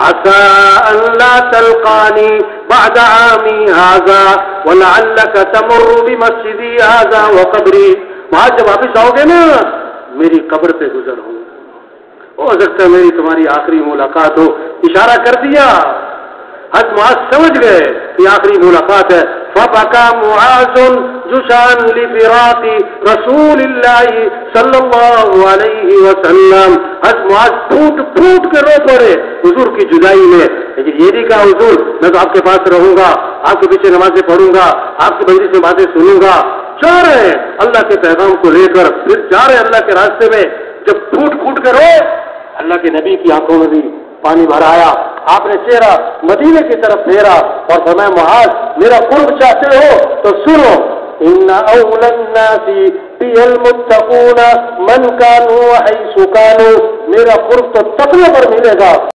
عسى أن لا تلقاني بعد عامي هذا ولعلك تمر بمسجدي هذا وقبري. وہاں جب واپس آؤ گے نا میری قبر پہ گزر ہو سکتا ہے میری تمہاری آخری ملاقات ہو. اشارہ کر دیا. حضرت معاذ سمجھ گئے کہ آخری ملاقات ہے. فبكى معاذ جشعا لفراق رسول اللہ صلی اللہ علیہ وسلم. حضرت معاذ پھوٹ پھوٹ کے رو پڑے حضور کی جدائی میں. لیکن یہ نہیں کہا حضور میں تو آپ کے پاس رہوں گا, آپ کے پیچھے نمازیں پڑھوں گا, آپ کی مجلس میں باتیں سنوں گا. جا رہے ہیں اللہ کے پیغام کو لے کر, پھر جا رہے ہیں اللہ کے راستے میں. جب پھوٹ پھوٹ کے رو اللہ کے نبی کی آنکھوں میں بھی پانی بھر آیا. آپ نے چہرہ مدینے کی طرف پھیرا اور فرمایا معاذ میرا قرب چاہتے ہو تو سنو, ان اولى الناس بي المتقون من كانوا حيث كانوا. میرا قرب تو تقوی پر ملے گا